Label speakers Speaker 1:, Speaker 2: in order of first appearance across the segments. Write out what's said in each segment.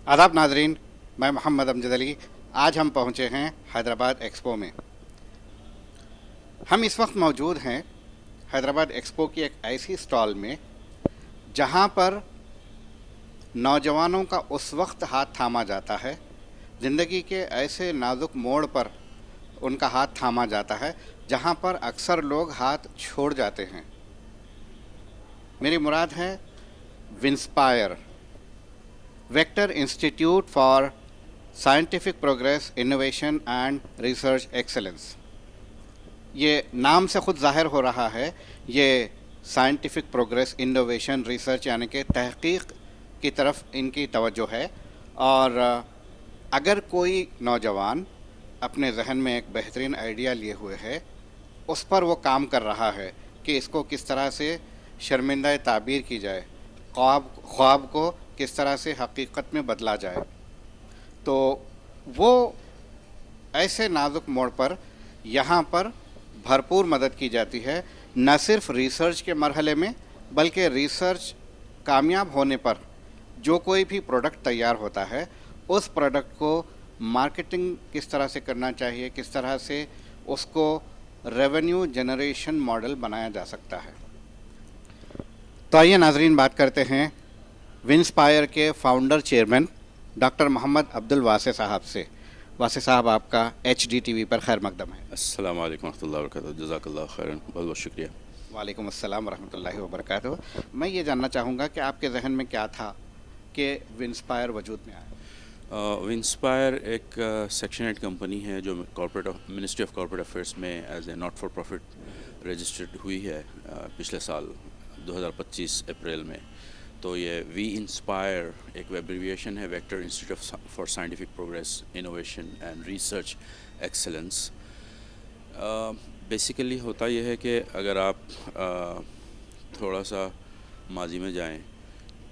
Speaker 1: आदाब नाजरीन, मैं मोहम्मद अमजद अली। आज हम पहुँचे हैं हैदराबाद एक्सपो में। हम इस वक्त मौजूद हैं हैदराबाद एक्सपो की एक ऐसी स्टॉल में जहाँ पर नौजवानों का उस वक्त हाथ थामा जाता है, ज़िंदगी के ऐसे नाजुक मोड़ पर उनका हाथ थामा जाता है जहाँ पर अक्सर लोग हाथ छोड़ जाते हैं। मेरी मुराद है Winspire, vector institute for scientific progress, innovation and research excellence. ये नाम से ख़ुद ज़ाहिर हो रहा है, ये साइंटिफिक प्रोग्रेस, इनोवेशन, रिसर्च यानी कि तहक़ीक़ की तरफ इनकी तवज्जो है। और अगर कोई नौजवान अपने जहन में एक बेहतरीन आइडिया लिए हुए है, उस पर वो काम कर रहा है कि इसको किस तरह से शर्मिंदा ताबीर की जाए, ख्वाब को किस तरह से हकीकत में बदला जाए, तो वो ऐसे नाजुक मोड़ पर यहाँ पर भरपूर मदद की जाती है। न सिर्फ रिसर्च के मरहले में, बल्कि रिसर्च कामयाब होने पर जो कोई भी प्रोडक्ट तैयार होता है, उस प्रोडक्ट को मार्केटिंग किस तरह से करना चाहिए, किस तरह से उसको रेवेन्यू जनरेशन मॉडल बनाया जा सकता है। तो आइए नाजरीन, बात करते हैं विंस्पायर के founder chairman doctor Mohammad Abdul Wase साहब से। वासे साहब, आपका HD TV पर खैर मकदम है।
Speaker 2: अस्सलाम वालेकुम रहमतुल्लाहि व बरकातहू। जज़ाकल्लाहु खैरन, बहुत बहुत शुक्रिया।
Speaker 1: वालेकुम अस्सलाम रहमतुल्लाहि व बरकातहू। मैं ये जानना चाहूँगा कि आपके जहन में क्या था कि विंस्पायर वजूद में आया।
Speaker 2: विंस्पायर एक सेक्शन 8 कंपनी है जो मिनिस्ट्री ऑफ कॉर्पोरेट अफेयर्स में as a not for profit registered हुई है पिछले साल 2025 अप्रैल में। तो ये वी इंस्पायर एक एब्रीविएशन है, vector institute for scientific progress, innovation and research excellence. Basically होता यह है कि अगर आप थोड़ा सा माजी में जाएं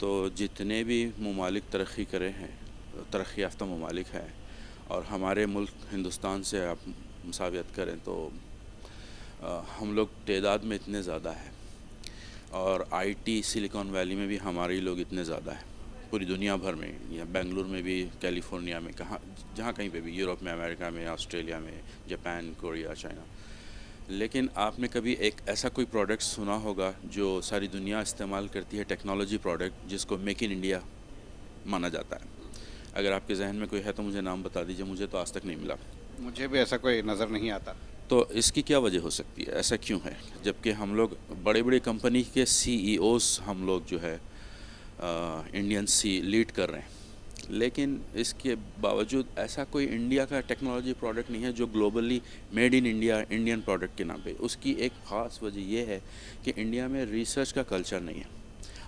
Speaker 2: तो जितने भी ममालिक तरक्की करे हैं, तरक्की याफ्ता ममालिक हैं, और हमारे मुल्क हिंदुस्तान से आप मुसावियत करें तो हम लोग तादाद में इतने ज़्यादा है, और IT सिलिकॉन वैली में भी हमारे लोग इतने ज़्यादा हैं, पूरी दुनिया भर में, या बेंगलुरु में भी, कैलिफोर्निया में, जहाँ कहीं पे भी, यूरोप में, अमेरिका में, ऑस्ट्रेलिया में, जापान, कोरिया, चाइना। लेकिन आपने कभी एक ऐसा कोई प्रोडक्ट सुना होगा जो सारी दुनिया इस्तेमाल करती है, टेक्नोलॉजी प्रोडक्ट जिसको मेक इन इंडिया माना जाता है? अगर आपके जहन में कोई है तो मुझे नाम बता दीजिए, मुझे तो आज तक नहीं मिला।
Speaker 1: मुझे भी ऐसा कोई नज़र नहीं आता।
Speaker 2: तो इसकी क्या वजह हो सकती है, ऐसा क्यों है, जबकि हम लोग बड़े बड़े कंपनी के CEOs हम लोग जो है इंडियन लीड कर रहे हैं, लेकिन इसके बावजूद ऐसा कोई इंडिया का टेक्नोलॉजी प्रोडक्ट नहीं है जो globally made in India, Indian product के नाम पे। उसकी एक ख़ास वजह यह है कि इंडिया में रिसर्च का कल्चर नहीं है,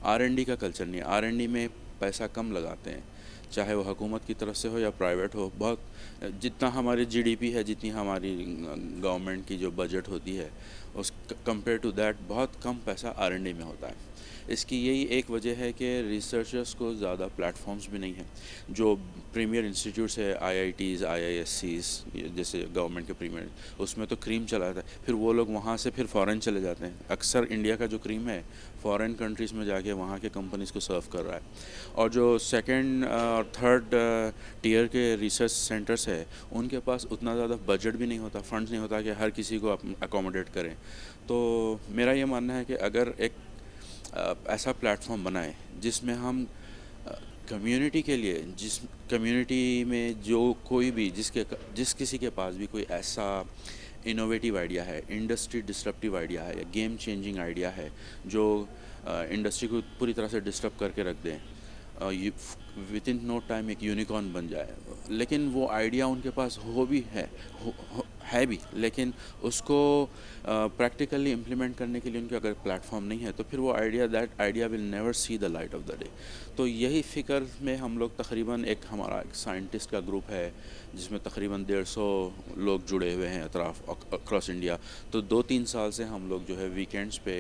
Speaker 2: R&D का कल्चर नहीं है। R&D में पैसा कम लगाते हैं, चाहे वो हुकूमत की तरफ से हो या प्राइवेट हो। बहुत जितना हमारी GDP है, जितनी हमारी गवर्नमेंट की जो बजट होती है, उस कंपेयर टू दैट बहुत कम पैसा R&D में होता है। इसकी यही एक वजह है कि रिसर्चर्स को ज़्यादा प्लेटफॉर्म्स भी नहीं हैं। जो प्रीमियर इंस्टीट्यूट्स है, IITs, IISCs, जैसे गवर्नमेंट के प्रीमियर, उसमें तो क्रीम चला जाता है, फिर वो लोग वहाँ से फिर फ़ॉरेन चले जाते हैं। अक्सर इंडिया का जो क्रीम है फ़ॉरेन कंट्रीज़ में जाके वहाँ के कंपनीज़ को सर्व कर रहा है। और जो सेकंड और थर्ड टियर के रिसर्च सेंटर्स है, उनके पास उतना ज़्यादा बजट भी नहीं होता, फंड्स नहीं होता कि हर किसी को अकोमोडेट करें। तो मेरा ये मानना है कि अगर एक ऐसा प्लेटफॉर्म बनाए जिसमें हम कम्युनिटी के लिए, जिस कम्युनिटी में जो कोई भी जिस किसी के पास भी कोई ऐसा इनोवेटिव आइडिया है, इंडस्ट्री डिस्ट्रप्टिव आइडिया है, या गेम चेंजिंग आइडिया है जो इंडस्ट्री को पूरी तरह से डिस्टर्ब करके रख दें, विद इन नो टाइम एक यूनिकॉर्न बन जाए, लेकिन वो आइडिया उनके पास है भी, लेकिन उसको प्रैक्टिकली इम्प्लीमेंट करने के लिए उनके अगर प्लेटफॉर्म नहीं है, तो फिर वो that idea will never see the light of the day. तो यही फ़िक्र में हम लोग तकरीबन हमारा एक साइंटिस्ट का ग्रुप है जिसमें तकरीबन 150 लोग जुड़े हुए हैं अक्रॉस इंडिया। तो 2-3 साल से हम लोग जो है वीकेंड्स पे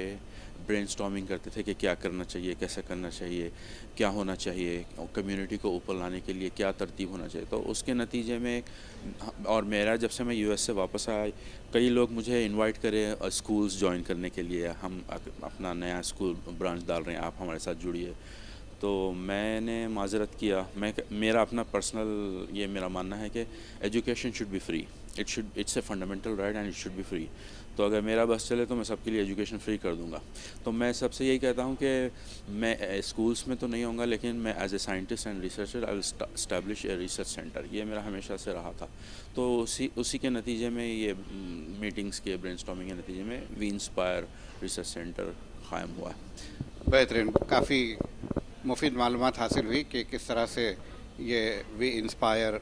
Speaker 2: ब्रेनस्टॉर्मिंग करते थे कि क्या करना चाहिए, कैसे करना चाहिए, क्या होना चाहिए, कम्युनिटी को ऊपर लाने के लिए क्या तरतीब होना चाहिए। तो उसके नतीजे में, और मेरा जब से मैं US से वापस आया, कई लोग मुझे इनवाइट करे स्कूल्स ज्वाइन करने के लिए, हम अपना नया स्कूल ब्रांच डाल रहे हैं, आप हमारे साथ जुड़िए। تو میں نے معذرت کیا. میرا اپنا پرسنل یہ میرا ماننا ہے کہ education should be free. It's a fundamental right and it should be free. تو اگر میرا بس چلے تو میں سب کے لیے ایجوکیشن فری کر دوں گا. تو میں سب سے یہی کہتا ہوں کہ میں اسکولس میں تو نہیں ہوں گا, لیکن میں as a scientist and researcher I will establish a research centre. یہ میرا ہمیشہ سے رہا تھا. تو اسی کے نتیجے میں یہ میٹنگس کے برین اسٹارمنگ کے نتیجے میں وی انسپائر ریسرچ سینٹر قائم ہوا ہے.
Speaker 1: بہترین, کافی مفید معلومات حاصل ہوئی کہ کس طرح سے یہ وی انسپائر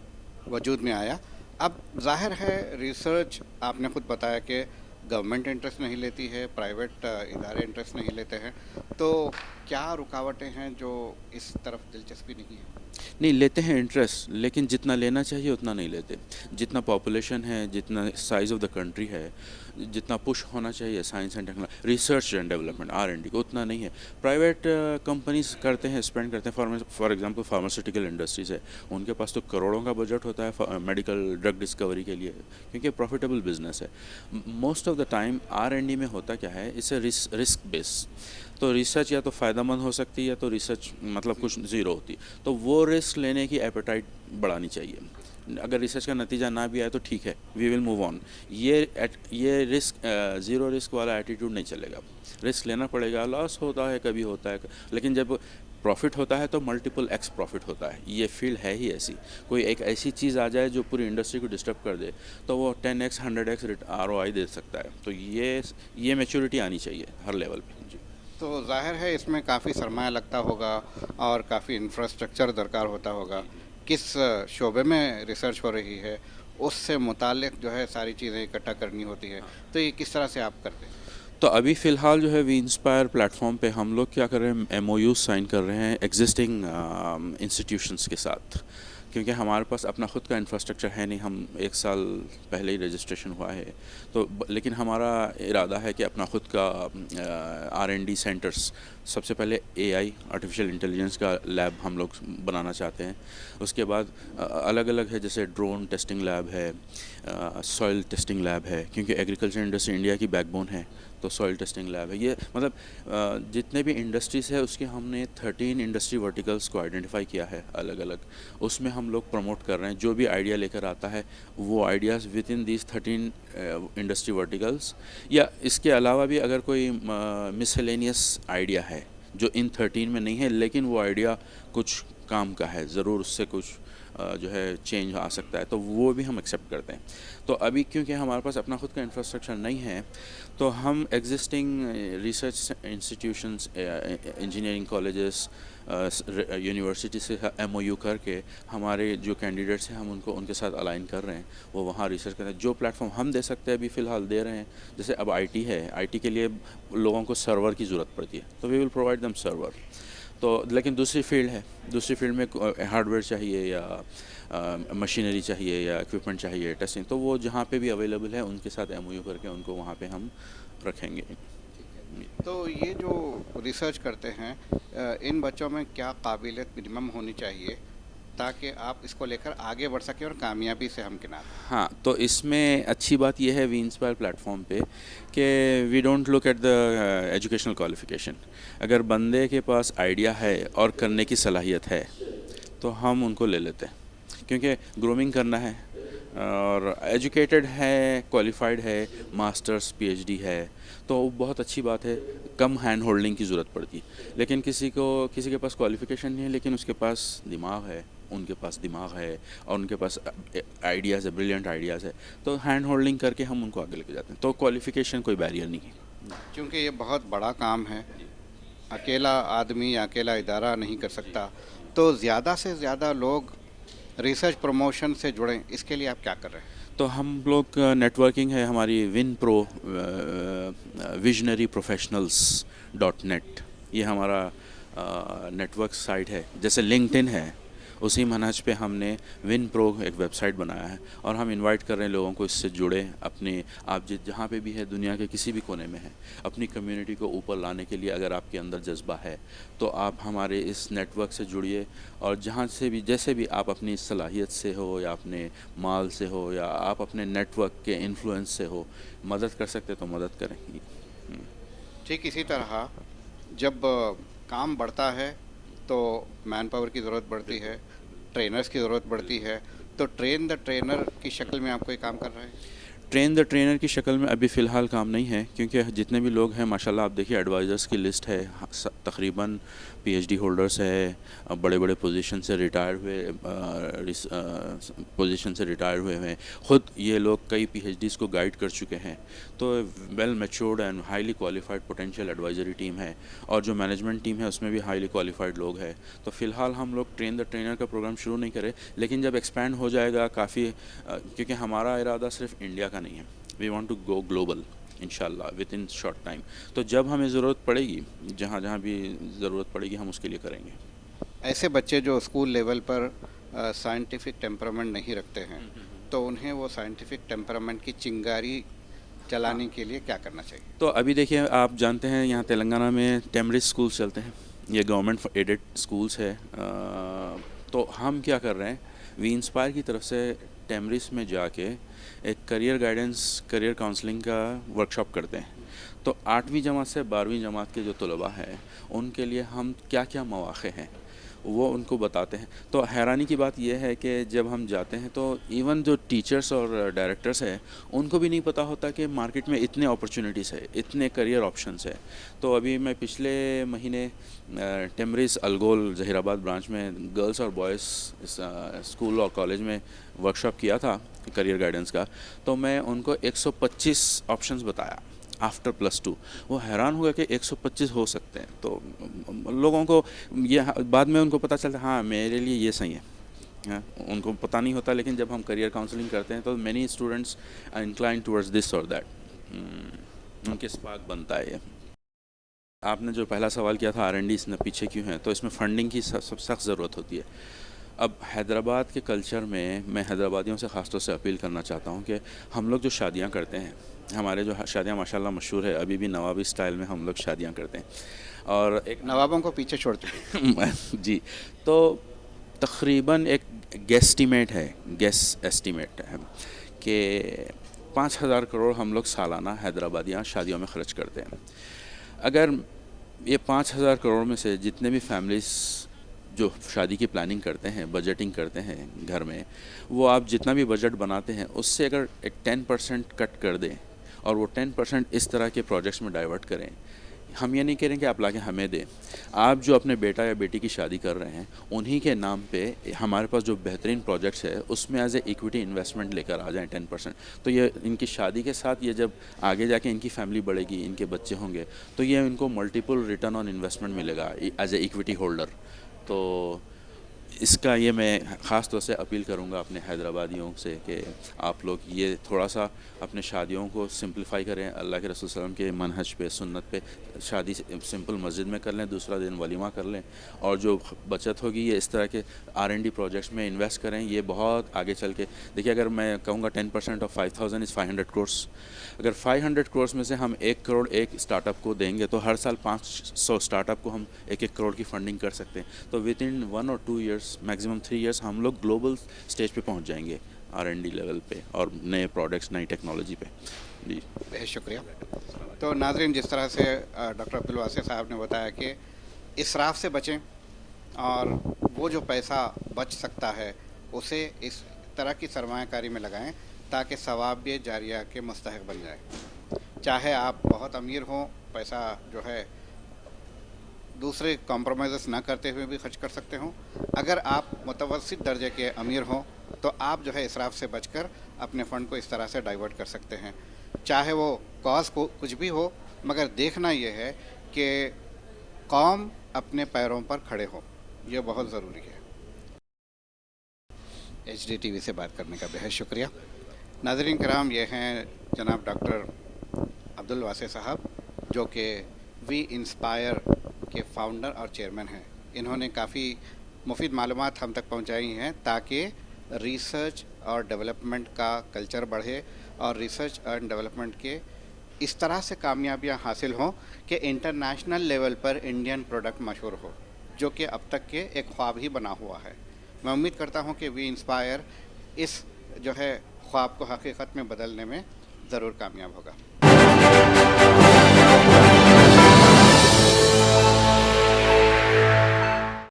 Speaker 1: وجود میں آیا. اب ظاہر ہے ریسرچ آپ نے خود بتایا کہ گورنمنٹ انٹرسٹ نہیں لیتی ہے, پرائیویٹ ادارے انٹرسٹ نہیں لیتے ہیں, تو کیا رکاوٹیں ہیں جو اس طرف دلچسپی نہیں ہے؟
Speaker 2: نہیں لیتے ہیں انٹرسٹ, لیکن جتنا لینا چاہیے اتنا نہیں لیتے. جتنا پاپولیشن ہے, جتنا سائز آف دا کنٹری ہے, جتنا پش ہونا چاہیے science and technology, research and development R&D کو, اتنا نہیں ہے. پرائیویٹ کمپنیز کرتے ہیں, اسپینڈ کرتے ہیں. فار ایگزامپل فارماسیوٹیکل انڈسٹریز ہے, ان کے پاس تو کروڑوں کا بجٹ ہوتا ہے میڈیکل ڈرگ ڈسکوری کے لیے, کیونکہ پروفیٹیبل بزنس ہے. Most of the time R&D میں ہوتا کیا ہے, اس سے رسک بیس. تو ریسرچ یا تو فائدہ مند ہو سکتی ہے, یا تو ریسرچ مطلب کچھ زیرو ہوتی. تو وہ رسک لینے کی ایپیٹائٹ بڑھانی چاہیے. اگر ریسرچ کا نتیجہ نہ بھی آئے تو ٹھیک ہے, وی ول موو آن. یہ رسک زیرو رسک والا ایٹیٹیوڈ نہیں چلے گا. رسک لینا پڑے گا, لاس ہوتا ہے کبھی ہوتا ہے, لیکن جب پروفٹ ہوتا ہے تو ملٹیپل ایکس پروفٹ ہوتا ہے. یہ فیلڈ ہے ہی ایسی. کوئی ایک ایسی چیز آ جائے جو پوری انڈسٹری کو ڈسٹرب کر دے تو وہ 10x 100x ROI دے سکتا ہے. تو یہ میچورٹی آنی چاہیے ہر لیول پہ. جی.
Speaker 1: تو ظاہر ہے اس میں کافی سرمایہ لگتا ہوگا اور کافی انفراسٹرکچر درکار ہوتا ہوگا. کس شعبے میں ریسرچ ہو رہی ہے اس سے متعلق جو ہے ساری چیزیں اکٹھا کرنی ہوتی ہے, تو یہ کس طرح سے آپ کرتے ہیں؟
Speaker 2: تو ابھی فی الحال جو ہے وی انسپائر پلیٹ فارم پہ ہم لوگ کیا کر رہے ہیں, MOUs سائن کر رہے ہیں ایگزسٹنگ انسٹیٹیوشنس کے ساتھ, کیونکہ ہمارے پاس اپنا خود کا انفراسٹرکچر ہے نہیں. ہم 1 سال پہلے ہی رجسٹریشن ہوا ہے. تو لیکن ہمارا ارادہ ہے کہ اپنا خود کا R&D سینٹرز, سب سے پہلے AI آرٹیفیشیل انٹیلیجنس کا لیب ہم لوگ بنانا چاہتے ہیں. اس کے بعد الگ الگ ہے, جیسے ڈرون ٹیسٹنگ لیب ہے, سوئل ٹیسٹنگ لیب ہے, کیونکہ ایگریکلچر انڈسٹری انڈیا کی بیک بون ہے, تو سوئل ٹیسٹنگ لیب ہے. یہ مطلب جتنے بھی انڈسٹریز ہے اس کے ہم نے 13 انڈسٹری ورٹیکلس کو آئیڈینٹیفائی کیا ہے الگ الگ. اس میں ہم لوگ پروموٹ کر رہے ہیں. جو بھی آئیڈیا لے کر آتا ہے وہ ideas with in these 13 industry verticals, یا اس کے علاوہ بھی اگر کوئی مسلینیس آئیڈیا ہے جو ان 13 میں نہیں ہے لیکن وہ آئیڈیا کچھ کام کا ہے, ضرور اس سے کچھ جو ہے چینج آ سکتا ہے, تو وہ بھی ہم ایکسیپٹ کرتے ہیں. تو ابھی کیونکہ ہمارے پاس اپنا خود کا انفراسٹرکچر نہیں ہے, تو ہم existing research institutions, engineering colleges, university سے MOU کر کے ہمارے جو کینڈیڈیٹس ہیں ہم ان کے ساتھ الائن کر رہے ہیں, وہ وہاں ریسرچ کر رہے ہیں. جو پلیٹ فارم ہم دے سکتے ہیں ابھی فی الحال دے رہے ہیں. جیسے اب IT ہے, IT کے لیے لوگوں کو سرور کی ضرورت پڑتی ہے, تو وی ول پرووائڈ دم سرور. تو لیکن دوسری فیلڈ میں ہارڈ ویئر چاہیے یا مشینری چاہیے یا اکوپمنٹ چاہیے ٹیسٹنگ, تو وہ جہاں پہ بھی اویلیبل ہے ان کے ساتھ MOU کر کے ان کو وہاں پہ ہم رکھیں گے.
Speaker 1: تو یہ جو ریسرچ کرتے ہیں ان بچوں میں کیا قابلیت منیمم ہونی چاہیے تاکہ آپ اس کو لے کر آگے بڑھ سکیں اور کامیابی سے ہمکنار؟
Speaker 2: ہاں, تو اس میں اچھی بات یہ ہے وی انسپائر پلیٹ فارم پہ کہ we don't look at the educational qualification. اگر بندے کے پاس آئیڈیا ہے اور کرنے کی صلاحیت ہے تو ہم ان کو لے لیتے ہیں, کیونکہ گرومنگ کرنا ہے, اور ایجوکیٹڈ ہے, کوالیفائڈ ہے, ماسٹرس PhD ہے, تو بہت اچھی بات ہے. کم ہینڈ ہولڈنگ کی ضرورت پڑتی ہے. لیکن کسی کے پاس کوالیفیکیشن نہیں ہے لیکن اس کے پاس دماغ ہے, ان کے پاس دماغ ہے اور ان کے پاس آئیڈیاز ہے, بریلینٹ آئیڈیاز ہے, تو ہینڈ ہولڈنگ کر کے ہم ان کو آگے لے کے جاتے ہیں. تو کوالیفیکیشن کوئی بیریئر نہیں ہے.
Speaker 1: چونکہ یہ بہت بڑا کام ہے, اکیلا آدمی یا اکیلا ادارہ نہیں کر سکتا, تو زیادہ سے زیادہ لوگ ریسرچ پروموشن سے جڑیں, اس کے لیے آپ کیا کر رہے ہیں؟
Speaker 2: تو ہم لوگ نیٹ ورکنگ ہے ہماری WinPro ویژنری professionals.net, یہ ہمارا نیٹ ورک سائٹ ہے. جیسے LinkedIn ہے, اسی منہج پہ ہم نے WinPro ایک ویب سائٹ بنایا ہے, اور ہم انوائٹ کر رہے ہیں لوگوں کو اس سے جڑے. اپنے آپ جہاں پہ بھی ہے, دنیا کے کسی بھی کونے میں ہے, اپنی کمیونٹی کو اوپر لانے کے لیے اگر آپ کے اندر جذبہ ہے تو آپ ہمارے اس نیٹ ورک سے جڑیے, اور جہاں سے بھی جیسے بھی آپ اپنی صلاحیت سے ہو یا اپنے مال سے ہو یا آپ اپنے نیٹ ورک کے انفلوئنس سے ہو مدد کر سکتے تو مدد کریں.
Speaker 1: ٹھیک اسی طرح جب کام بڑھتا ہے तो मैन पावर की ज़रूरत पड़ती है, ट्रेनर्स की ज़रूरत पड़ती है, तो ट्रेन द ट्रेनर की शक्ल में आप कोई काम कर रहे हैं?
Speaker 2: ट्रेन द ट्रेनर की शक्ल में अभी फ़िलहाल काम नहीं है, क्योंकि जितने भी लोग हैं माशाल्लाह आप देखिए एडवाइज़र्स की लिस्ट है, तकरीबन पीएचडी होल्डर्स है, बड़े बड़े पोजीशन से रिटायर हुए, पोजीशन से रिटायर हुए हैं, ख़ुद ये लोग कई पीएचडीज़ को गाइड कर चुके हैं। तो well matured and highly qualified potential advisory team है, और जो मैनेजमेंट टीम है उसमें भी हाईली क्वालिफाइड लोग हैं। तो फ़िलहाल हम लोग ट्रेन द ट्रेनर का प्रोग्राम शुरू नहीं करें, लेकिन जब एक्सपैंड हो जाएगा काफ़ी, क्योंकि हमारा इरादा सिर्फ इंडिया का नहीं है, we want to go global इंशाल्लाह विद इन शॉर्ट टाइम। तो जब हमें ज़रूरत पड़ेगी, जहाँ जहाँ भी ज़रूरत पड़ेगी हम उसके लिए करेंगे।
Speaker 1: ऐसे बच्चे जो स्कूल लेवल पर साइंटिफिक टेम्परामेंट नहीं रखते हैं, तो उन्हें वो साइंटिफिक टेम्परामेंट की चिंगारी जलाने के लिए क्या करना चाहिए?
Speaker 2: तो अभी देखिए, आप जानते हैं यहाँ तेलंगाना में टेमरिस स्कूल्स चलते हैं, ये गवर्नमेंट एडेड स्कूल्स है। तो हम क्या कर रहे हैं, वी इंस्पायर की तरफ से टेमरिस में जाके एक करियर गाइडेंस, करियर काउंसलिंग का वर्कशॉप करते हैं। तो 8वीं जमात से 12वीं जमात के जो तलबा हैं उनके लिए हम क्या क्या मौक़े हैं वो उनको बताते हैं। तो हैरानी की बात यह है कि जब हम जाते हैं तो इवन जो टीचर्स और डायरेक्टर्स हैं उनको भी नहीं पता होता कि मार्केट में इतने अपॉर्चुनिटीज़ है, इतने करियर ऑप्शंस है। तो अभी मैं पिछले महीने टेमरिस अलगोल जहीराबाद ब्रांच में गर्ल्स और बॉयज़ स्कूल और कॉलेज में वर्कशॉप किया था करियर गाइडेंस का। तो मैं उनको 125 ऑप्शंस बताया आफ्टर +2। वो हैरान हुआ कि 125 हो सकते हैं। तो लोगों को ये बाद में उनको पता चलता है हाँ मेरे लिए ये सही है, हाँ, उनको पता नहीं होता। लेकिन जब हम करियर काउंसलिंग करते हैं तो many students are incline towards this और दैट, उनके स्पार्क बनता है ये। आपने जो पहला सवाल किया था R&D इसमें पीछे क्यों है, तो इसमें फंडिंग की सख्त ज़रूरत होती है। अब हैदराबाद के कल्चर में मैं हैदराबादियों से ख़ास तौर से अपील करना चाहता हूँ कि हम लोग जो शादियाँ करते हैं, हमारे जो शादियाँ माशाल्लाह मशहूर है, अभी भी नवाबी स्टाइल में हम लोग शादियाँ करते हैं। और एक
Speaker 1: नवाबों को पीछे छोड़ चुके
Speaker 2: जी, तो तकरीबन एक गेस्टिमेट है, गेस एस्टिमेट है कि 5,000 करोड़ हम लोग सालाना हैदराबादियाँ शादियों में ख़र्च करते हैं। अगर ये 5,000 करोड़ में से जितने भी फैमिलीज़ जो शादी की प्लानिंग करते हैं, बजटिंग करते हैं घर में, वो आप जितना भी बजट बनाते हैं उससे अगर एक 10% कट कर दें और वो 10% इस तरह के प्रोजेक्ट्स में डाइवर्ट करें। हम ये नहीं कह रहे कि आप लाके हमें दें, आप जो अपने बेटा या बेटी की शादी कर रहे हैं उन्हीं के नाम पे हमारे पास जो बेहतरीन प्रोजेक्ट्स है उसमें एज ए इक्विटी इन्वेस्टमेंट लेकर आ जाएं 10%। तो ये इनकी शादी के साथ, ये जब आगे जाके इनकी फैमिली बढ़ेगी, इनके बच्चे होंगे, तो ये इनको मल्टीपल रिटर्न ऑन इन्वेस्टमेंट मिलेगा एज ए इक्विटी होल्डर। तो इसका ये मैं ख़ास तौर से अपील करूँगा अपने हैदराबादियों से कि आप लोग ये थोड़ा सा अपने शादियों को सिंपलीफाई करें, अल्लाह के रसूल सल्लल्लाहु अलैहि वसल्लम के मनहज पे, सुन्नत पे शादी सिंपल मस्जिद में कर लें, दूसरा दिन वलीमा कर लें, और जो बचत होगी ये इस तरह के R&D प्रोजेक्ट्स में इन्वेस्ट करें। ये बहुत आगे चल के देखिए, अगर मैं कहूँगा 10% ऑफ 5,000 इज़ 500 करोड़। अगर 500 करोड़ में से हम 1 करोड़ एक स्टार्टअप को देंगे तो हर साल 500 स्टार्टअप को हम 1-1 करोड़ की फंडिंग कर सकते हैं। तो विद इन 1 और 2 ईयर्स, मैक्सिमम 3 ईयर्स, हम लोग ग्लोबल स्टेज पे पहुंच जाएंगे R&D लेवल पे और नए प्रोडक्ट्स, नई टेक्नोलॉजी पे। जी,
Speaker 1: बहुत शुक्रिया। तो नाज़रीन, जिस तरह से डॉक्टर अब्दुल वासी साहब ने बताया कि इसराफ से बचें और वो जो पैसा बच सकता है उसे इस तरह की सरमायाकारी में लगाएं ताकि सवाब जारिया के मुस्तहिक बन जाए। चाहे आप बहुत अमीर हों, पैसा जो है दूसरे कॉम्प्रोमाइज़ ना करते हुए भी खर्च कर सकते हों। अगर आप मुतवस्सित दर्जे के अमीर हों तो आप जो है इसराफ से बचकर अपने फ़ंड को इस तरह से डाइवर्ट कर सकते हैं। चाहे वो कॉज को कुछ भी हो, मगर देखना ये है कि कौम अपने पैरों पर खड़े हो, ये बहुत ज़रूरी है। HDTV से बात करने का बेहद शुक्रिया। नाज़रीन किराम, ये हैं जनाब डॉक्टर अब्दुल वासी साहब, जो कि वी इंस्पायर के फाउंडर और चेयरमैन हैं। इन्होंने काफ़ी मुफीद मालूमात हम तक पहुंचाई हैं ताकि रिसर्च और डेवलपमेंट का कल्चर बढ़े और रिसर्च एंड डेवलपमेंट के इस तरह से कामयाबियां हासिल हों कि इंटरनेशनल लेवल पर इंडियन प्रोडक्ट मशहूर हो, जो कि अब तक के एक ख्वाब ही बना हुआ है। मैं उम्मीद करता हूं कि वी इंस्पायर इस जो है ख्वाब को हकीकत में बदलने में ज़रूर कामयाब होगा।